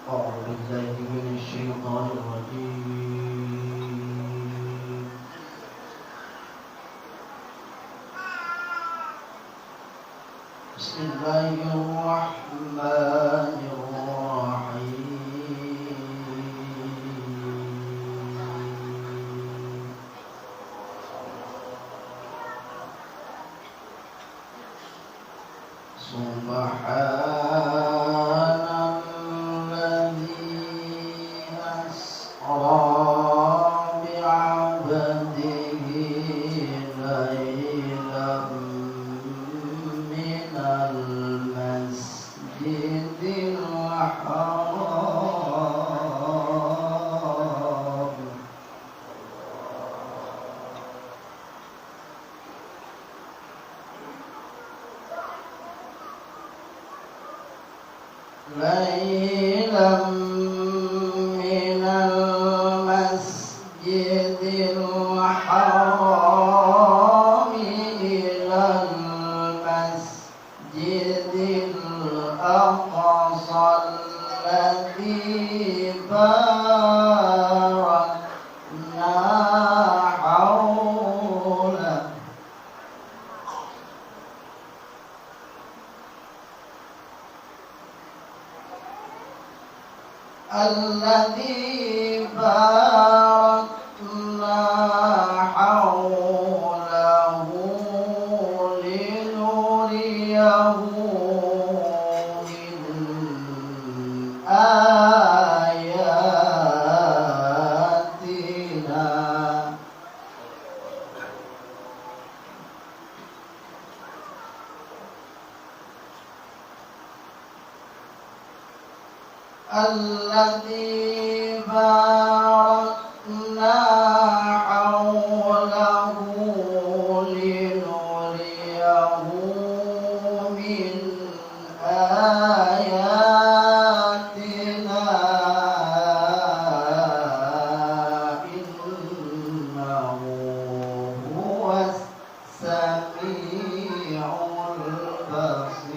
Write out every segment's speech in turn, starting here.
أعوذ بالله من الشيطان الرجيم. بسم الله الرحمن الرحيم. سبحان الذي أسرى بعبده ليلا من المسجد الحرام ليلا من المسجد الحرام إلى المسجد الأقصى الذي باركنا حوله الذي باركنا حوله لنريه من آياتنا الذي باركنا حوله لنريه من آياتنا إنه هو السميع البصير.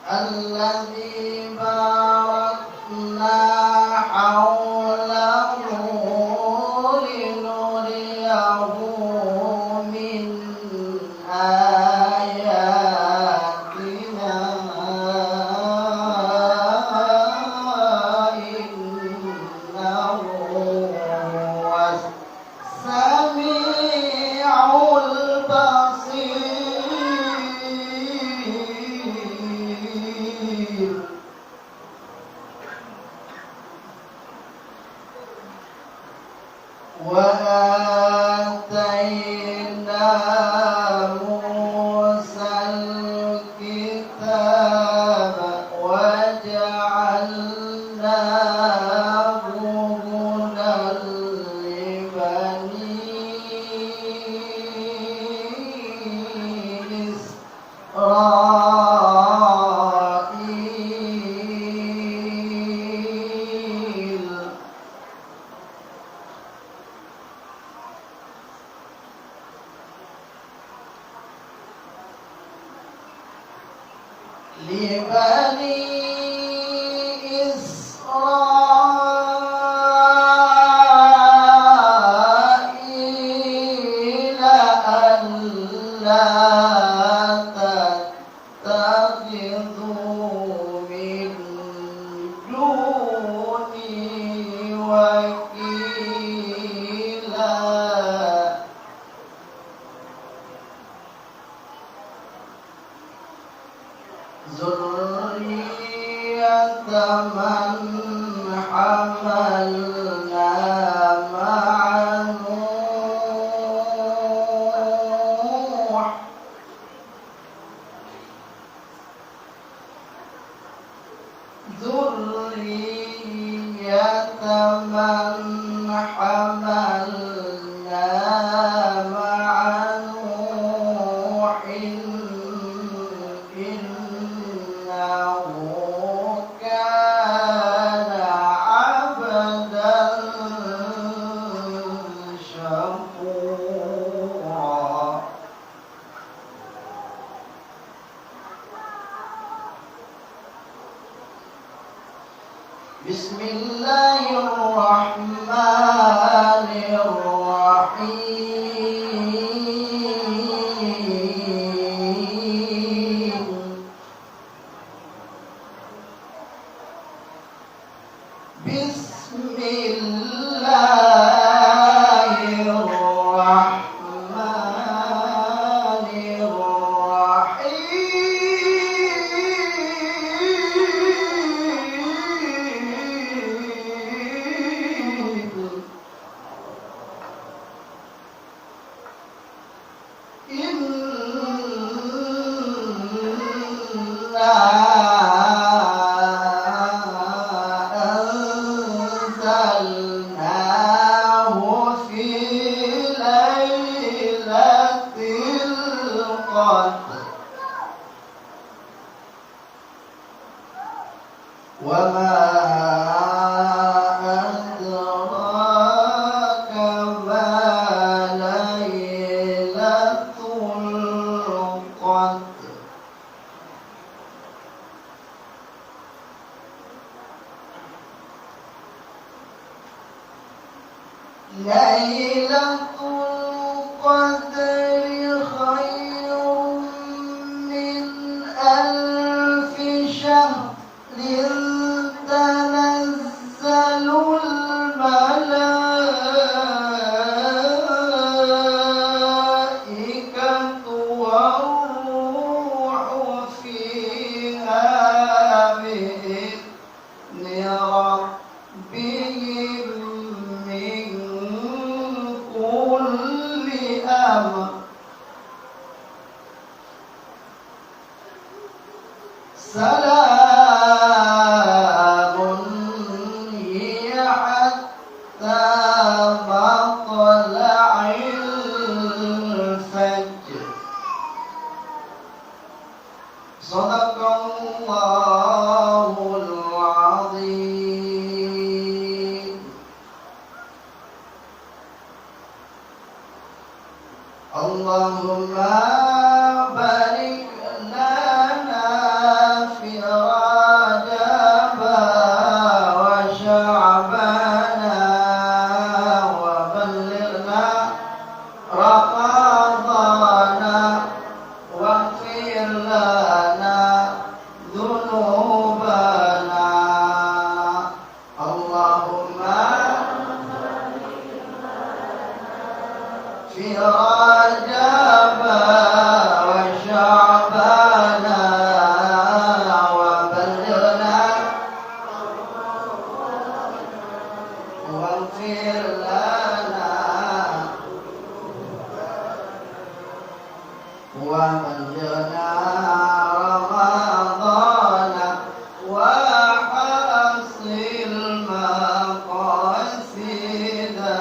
الذي باركنا حوله لنريه من آياتنا إنه هو السميع البصير. وآتينا موسى الكتاب وجعلناه هدى لبني إسرائيل إسرائيل ألا تتخذوا من دوني وكيلا ذرية من حملنا مع نوح ذرية من حملنا مع نوح إنه بسم الله الرحمن الرحيم بسم الله الرحمن الرحيم أنزلناه في ليلة القدر وما أدراك ما ليلة القدر ليلة القدر خير من ألف شهر تنزل الملائكة والروح فيها بإذن ربهم من كل أمر سلام هي حتى مطلع الفجر صدق الله العظيم اللهم بارك لنا في رجب وشعبان وبلغنا رمضان واغفر لنا ذنوبنا اللهم في رجب وشعبان وبلغنا واغفر لنا وبلغنا رمضان وحصل مقاصدنا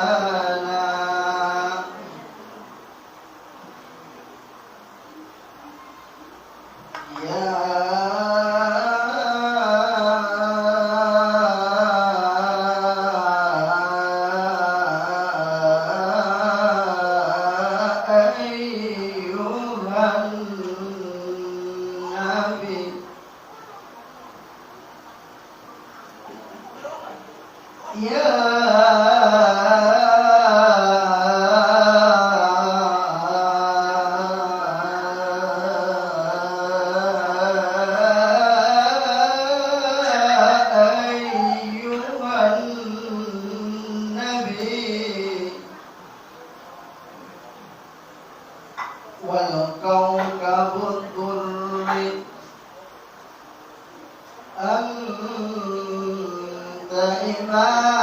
والكوكب الدري أنت إمام